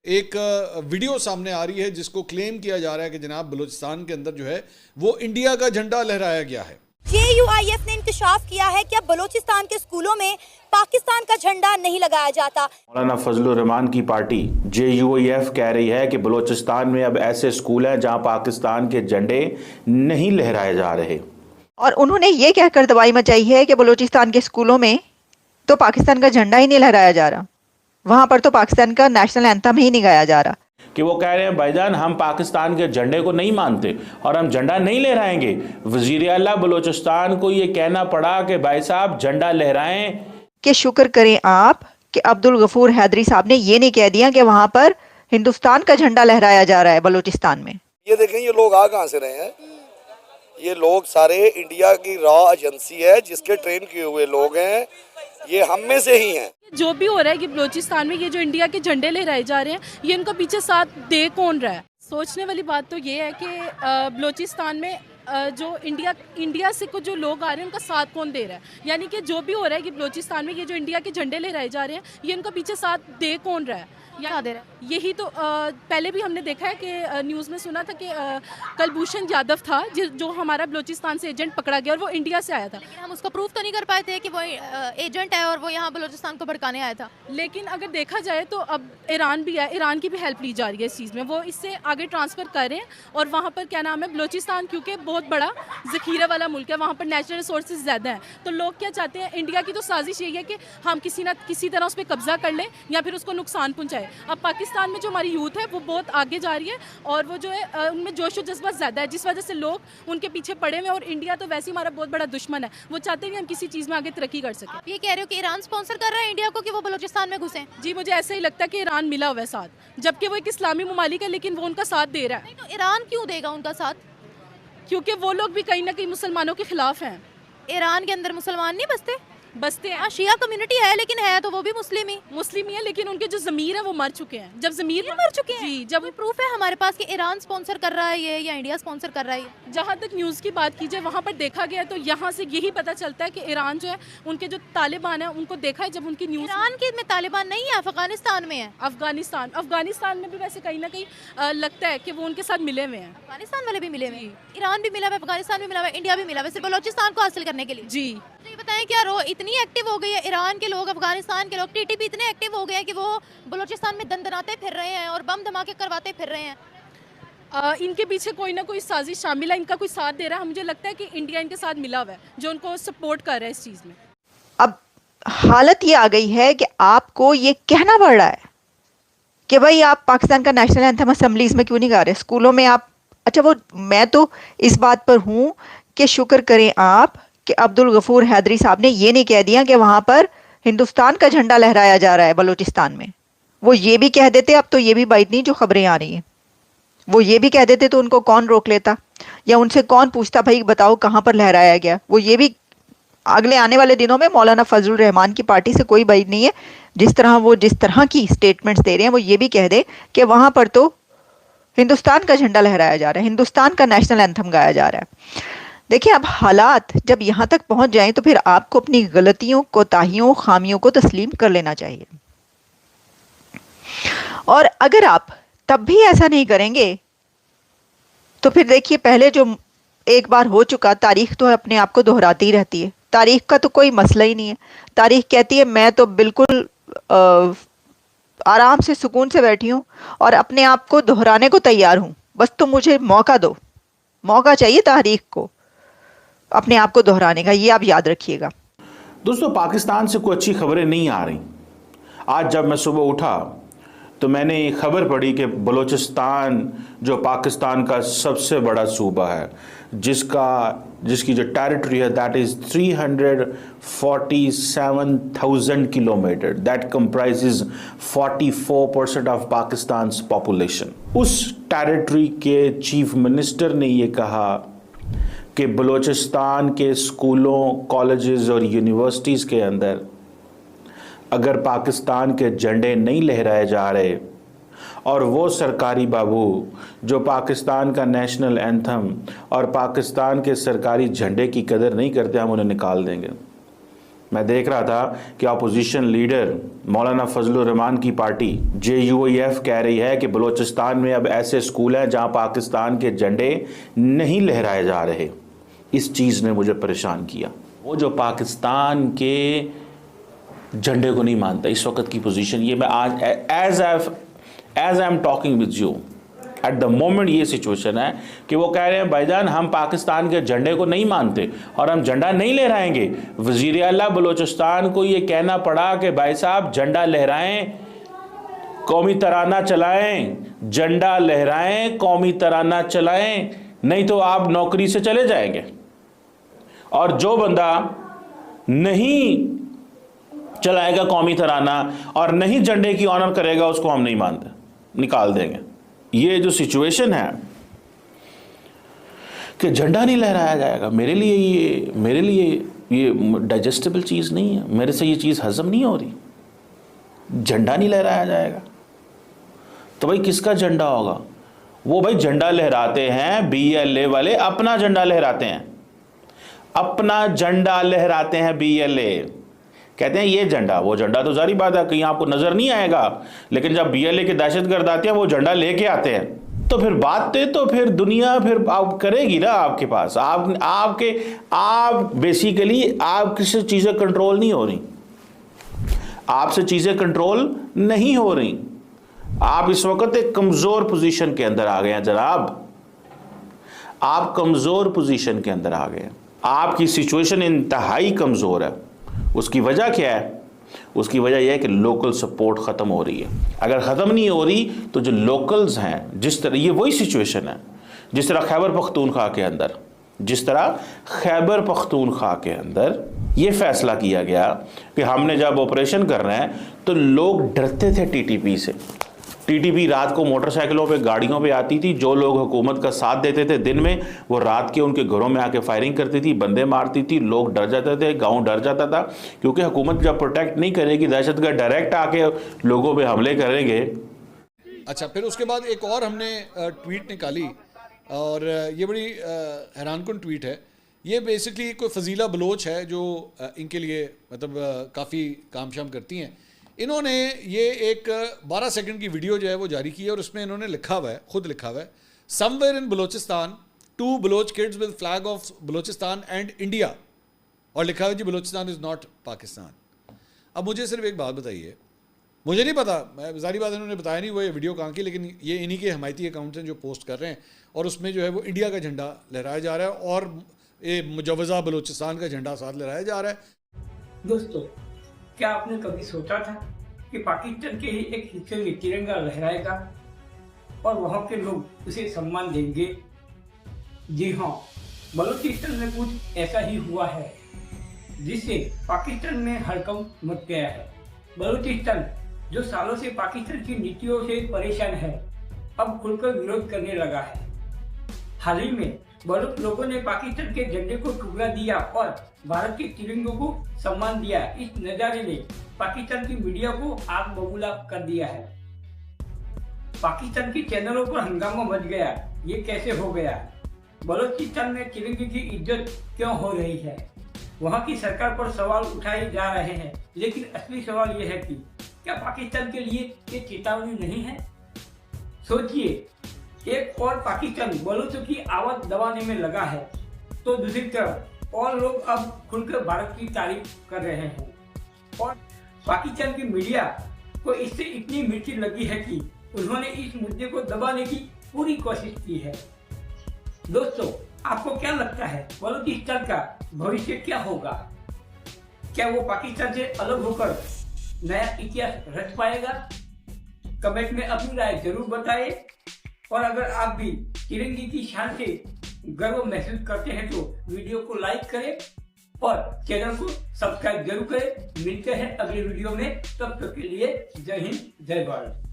एक वीडियो सामने आ रही है जिसको क्लेम किया जा रहा है कि जनाब बलूचिस्तान के अंदर जो है वो इंडिया का झंडा लहराया गया है। JUIF ने इंकशाफ किया है कि अब बलूचिस्तान के स्कूलों में पाकिस्तान का झंडा नहीं लगाया जाता। मौलाना फजलुर रहमान की पार्टी JUIF कह रही है कि बलूचिस्तान में अब ऐसे स्कूल हैं जहां पाकिस्तान के झंडे नहीं लहराए जा रहे, और उन्होंने ये कहकर दवाई मचाई है कि बलूचिस्तान के स्कूलों में तो पाकिस्तान का झंडा ही नहीं लहराया जा रहा, वहां पर तो पाकिस्तान का नेशनल एंथम ही नहीं गाया जा रहा। कि वो कह रहे हैं भाईजान हम पाकिस्तान के झंडे को नहीं मानते और हम झंडा नहीं लहराएंगे। वजीर आला बलूचिस्तान को ये कहना पड़ा कि भाई साहब झंडा लहराएं। कि शुक्र करें आप कि अब्दुल गफूर हैदरी साहब ने ये नहीं कह दिया कि वहां पर हिंदुस्तान का झंडा लहराया जा रहा है बलूचिस्तान में। ये देखें ये लोग आ कहाँ से रहे हैं, ये लोग सारे इंडिया की रॉ एजेंसी है जिसके ट्रेन किए हुए लोग हैं, ये हम में से ही हैं। जो भी हो रहा है कि बलूचिस्तान में ये जो इंडिया के झंडे लहराए जा रहे हैं, ये इनका पीछे साथ दे कौन रहा है। सोचने वाली बात तो ये है कि बलूचिस्तान में जो इंडिया से कुछ जो लोग आ रहे हैं उनका साथ कौन दे रहा है। यानी कि जो भी हो रहा है कि बलूचिस्तान में ये जो इंडिया के झंडे लहराए जा रहे हैं, ये इनका पीछे साथ दे कौन रहा है, या दे रहा है। यही तो पहले भी हमने देखा है कि न्यूज़ में सुना था कि कुलभूषण यादव था जो हमारा बलूचिस्तान से एजेंट पकड़ा गया और वो इंडिया से आया था, लेकिन हम उसको प्रूफ तो नहीं कर पाए थे कि वो एजेंट है और वो यहाँ बलूचिस्तान को भड़काने आया था। लेकिन अगर देखा जाए तो अब ईरान भी है, ईरान की भी हेल्प ली जा रही है इस चीज़ में, वो इससे आगे ट्रांसफ़र कर रहे हैं। और वहाँ पर क्या नाम है, बलूचिस्तान क्योंकि बहुत बड़ा ज़ख़ीरा वाला मुल्क है, वहाँ पर नेचुरल रिसोर्सेज ज़्यादा हैं, तो लोग क्या चाहते हैं, इंडिया की तो साजिश यही है कि हम किसी ना किसी तरह उस पर कब्ज़ा कर लें या फिर उसको नुकसान पहुँचाए। अब पाकिस्तान में जो हमारी यूथ है वो बहुत आगे जा रही है और वो जो है उनमें जोश व जज्बा ज़्यादा है, जिस वजह से लोग उनके पीछे पड़े हुए हैं। और इंडिया तो वैसे ही हमारा बहुत बड़ा दुश्मन है, वो चाहते हैं कि हम किसी चीज़ में आगे तरक्की कर सकें। ये कह रहे हो कि ईरान स्पॉन्सर कर रहा है इंडिया को कि वो बलूचिस्तान में घुसें? जी, मुझे ऐसा ही लगता है कि ईरान मिला हुआ है साथ, जबकि वो एक इस्लामी ममालिक है लेकिन वो उनका साथ दे रहा है। नहीं तो ईरान क्यों देगा उनका साथ? क्योंकि वो लोग भी कहीं ना कहीं मुसलमानों के खिलाफ हैं। ईरान के अंदर मुसलमान नहीं बसते हैं। शिया कम्युनिटी है लेकिन है तो वो भी मुस्लिम ही है, लेकिन उनके जो ज़मीर है वो मर चुके हैं। जब ज़मीर मर चुके हैं जी, जब प्रूफ है हमारे पास कि ईरान स्पॉन्सर कर रहा है ये या इंडिया स्पॉन्सर कर रहा है ये। जहाँ तक न्यूज़ की बात की जाए वहाँ पर देखा गया तो यहाँ से यही पता चलता है कि ईरान जो है उनके जो तालिबान है उनको देखा है जब उनकी न्यूज़। ईरान के में तालिबान नहीं है, अफगानिस्तान में है। अफगानिस्तान में भी वैसे कहीं ना कहीं लगता है कि वो उनके साथ मिले हुए हैं। अफगानिस्तान वाले भी मिले हुए हैं, ईरान भी मिला हुआ है, अफगानिस्तान भी मिला हुआ है, इंडिया भी मिला हुआ है, सिर्फ बलूचिस्तान को हासिल करने के लिए। जी तो ये बताएं क्या रो इतनी एक्टिव हो गई है ईरान के लोग, अफगानिस्तान के लोग, TTP इतने एक्टिव हो गए हैं कि वो बलूचिस्तान में दंदनाते फिर रहे हैं और बम धमाके करवाते फिर रहे हैं। इनके पीछे कोई ना कोई साजिश शामिल है, इनका कोई साथ दे रहा है। मुझे लगता है कि इंडिया इनके साथ मिला हुआ है जो उनको सपोर्ट कर रहा है इस चीज़ में। अब हालत ये आ गई है कि आपको ये कहना पड़ रहा है कि भाई आप पाकिस्तान का नेशनल एंथम असेंबलीज में क्यों नहीं गा रहे, स्कूलों में आप। अच्छा, वो मैं तो इस बात पर हूँ कि शुक्र करें आप कि अब्दुल गफूर हैदरी साहब ने ये नहीं कह दिया कि वहाँ पर हिंदुस्तान का झंडा लहराया जा रहा है बलूचिस्तान में। वो ये भी कह देते, अब तो ये भी बात नहीं जो खबरें आ रही हैं, वो ये भी कह देते तो उनको कौन रोक लेता या उनसे कौन पूछता भाई बताओ कहाँ पर लहराया गया। वो ये भी अगले आने वाले दिनों में मौलाना फजलुर रहमान की पार्टी से कोई बात नहीं है, जिस तरह की स्टेटमेंट्स दे रहे हैं वो ये भी कह दे कि वहाँ पर तो हिंदुस्तान का झंडा लहराया जा रहा है, हिंदुस्तान का नेशनल एंथम गाया जा रहा है। देखिए, अब हालात जब यहाँ तक पहुँच जाएं तो फिर आपको अपनी गलतियों, कोताहियों, खामियों को तस्लीम कर लेना चाहिए। और अगर आप तब भी ऐसा नहीं करेंगे तो फिर देखिए, पहले जो एक बार हो चुका, तारीख तो अपने आप को दोहराती ही रहती है। तारीख का तो कोई मसला ही नहीं है। तारीख कहती है मैं तो बिल्कुल आराम से सुकून से बैठी हूँ और अपने आप को दोहराने को तैयार हूँ, बस तुम मुझे मौका दो। मौका चाहिए तारीख को अपने आप को दोहराने का, ये आप याद रखिएगा। दोस्तों, पाकिस्तान से कोई अच्छी खबरें नहीं आ रही। आज जब मैं सुबह उठा तो मैंने ये खबर पढ़ी कि बलूचिस्तान जो पाकिस्तान का सबसे बड़ा सूबा है, जिसकी जो टेरिटरी है that is 347,000 kilometre, that comprises 44% of Pakistan population. उस टेरिटरी के चीफ मिनिस्टर ने ये कहा कि बलूचिस्तान के स्कूलों, कॉलेजेस और यूनिवर्सिटीज़ के अंदर अगर पाकिस्तान के झंडे नहीं लहराए जा रहे और वो सरकारी बाबू जो पाकिस्तान का नेशनल एंथम और पाकिस्तान के सरकारी झंडे की कदर नहीं करते, हम उन्हें निकाल देंगे। मैं देख रहा था कि अपोजिशन लीडर मौलाना फजलुर रहमान की पार्टी JUIF कह रही है कि बलूचिस्तान में अब ऐसे स्कूल हैं जहां पाकिस्तान के झंडे नहीं लहराए जा रहे। इस चीज़ ने मुझे परेशान किया। वो जो पाकिस्तान के झंडे को नहीं मानता, इस वक्त की पोजीशन ये, मैं आज as I am talking with you at the moment ये सिचुएशन है कि वो कह रहे हैं भाईजान हम पाकिस्तान के झंडे को नहीं मानते और हम झंडा नहीं लहराएंगे। वज़ीर आला बलूचिस्तान को ये कहना पड़ा कि भाई साहब झंडा लहराएं, कौमी तराना चलाएं, झंडा लहराएं, कौमी तराना चलाएं, नहीं तो आप नौकरी से चले जाएंगे। और जो बंदा नहीं चलाएगा कौमी तराना और नहीं झंडे की ऑनर करेगा उसको हम नहीं मानते, निकाल देंगे। ये जो सिचुएशन है कि झंडा नहीं लहराया जाएगा, मेरे लिए ये डाइजेस्टेबल चीज़ नहीं है, मेरे से ये चीज़ हजम नहीं हो रही। झंडा नहीं लहराया जाएगा तो भाई किसका झंडा होगा? वो भाई झंडा लहराते हैं BLA वाले, अपना झंडा लहराते हैं, अपना झंडा लहराते हैं BLA। कहते हैं ये झंडा, वो झंडा तो जारी बात है कहीं आपको नजर नहीं आएगा, लेकिन जब BLA के दहशतगर्द आते हैं वो झंडा लेके आते हैं, तो फिर बातें तो फिर दुनिया फिर आप करेगी ना आपके पास। आप बेसिकली आपसे चीजें कंट्रोल नहीं हो रही, आपसे चीजें कंट्रोल नहीं हो रही। आप इस वक्त एक कमजोर पोजीशन के अंदर आ गए हैं जनाब, आप कमजोर पोजीशन के अंदर आ गए हैं। आपकी सिचुएशन इंतहाई कमजोर है। उसकी वजह क्या है? उसकी वजह यह है कि लोकल सपोर्ट ख़त्म हो रही है। अगर ख़त्म नहीं हो रही तो जो लोकल्स हैं, जिस तरह ये वही सिचुएशन है जिस तरह खैबर पख्तूनख्वा के अंदर ये फैसला किया गया कि हमने जब ऑपरेशन कर रहे हैं तो लोग डरते थे TTP से। TTP रात को मोटरसाइकिलों पे, गाड़ियों पे आती थी। जो लोग हुकूमत का साथ देते थे दिन में, वो रात के उनके घरों में आके फायरिंग करती थी, बंदे मारती थी, लोग डर जाते थे, गांव डर जाता था, क्योंकि हुकूमत जब प्रोटेक्ट नहीं करेगी, दहशतगर्द डायरेक्ट आके लोगों पे हमले करेंगे। अच्छा, फिर उसके बाद एक और हमने ट्वीट निकाली और ये बड़ी हैरानकुन ट्वीट है। ये बेसिकली कोई फजीला बलोच है जो इनके लिए मतलब काफ़ी काम शाम करती हैं। इन्होंने ये एक 12 सेकंड की वीडियो जो है वो जारी की है और उसमें इन्होंने लिखा हुआ है, खुद लिखा हुआ है, somewhere in Balochistan 2 Baloch kids with flag of Balochistan and India, और लिखा हुआ है जी बलोचिस्तान इज़ नॉट पाकिस्तान। अब मुझे सिर्फ एक बात बताइए, मुझे नहीं पता, मैं जारी बात इन्होंने बताया नहीं वो ये वीडियो कहाँ की, लेकिन ये इन्हीं के हमायती अकाउंट्स हैं जो पोस्ट कर रहे हैं और उसमें जो है वो इंडिया का झंडा लहराया जा रहा है और ये मुजवज़ा बलोचिस्तान का झंडा साथ लहराया जा रहा है। दोस्तों, क्या आपने कभी सोचा था कि पाकिस्तान के ही एक हिस्से में तिरंगा लहराएगा और वहाँ के लोग उसे सम्मान देंगे? जी हाँ, बलूचिस्तान में कुछ ऐसा ही हुआ है जिससे पाकिस्तान में हड़कंप मच गया है। बलूचिस्तान जो सालों से पाकिस्तान की नीतियों से परेशान है, अब खुलकर विरोध करने लगा है। हाल ही में बलूच लोगों ने पाकिस्तान के झंडे को टुकड़ा दिया और भारत के तिरंगे को सम्मान दिया। इस नजारे ने पाकिस्तान की मीडिया को आग बबूला कर दिया है। पाकिस्तान के चैनलों पर हंगामा मच गया। ये कैसे हो गया? बलूचिस्तान में तिरंगे की इज्जत क्यों हो रही है? वहाँ की सरकार पर सवाल उठाए जा रहे हैं, लेकिन असली सवाल ये है कि क्या पाकिस्तान के लिए ये चेतावनी नहीं है? सोचिए, एक और पाकिस्तान बलूचों की आवाज दबाने में लगा है तो दूसरी तरफ और लोग अब खुलकर भारत की तारीफ कर रहे हैं और पाकिस्तान की मीडिया को इससे इतनी मिर्ची लगी है कि उन्होंने इस मुद्दे को दबाने की पूरी कोशिश की है। दोस्तों, आपको क्या लगता है बलूचिस्तान का भविष्य क्या होगा? क्या वो पाकिस्तान से अलग होकर नया इतिहास रच पाएगा? कमेंट में अपनी राय जरूर बताएं और अगर आप भी तिरंगे की शान से गर्व महसूस करते हैं तो वीडियो को लाइक करें और चैनल को सब्सक्राइब जरूर करें। मिलते हैं अगले वीडियो में, तब तक के लिए जय हिंद, जय भारत।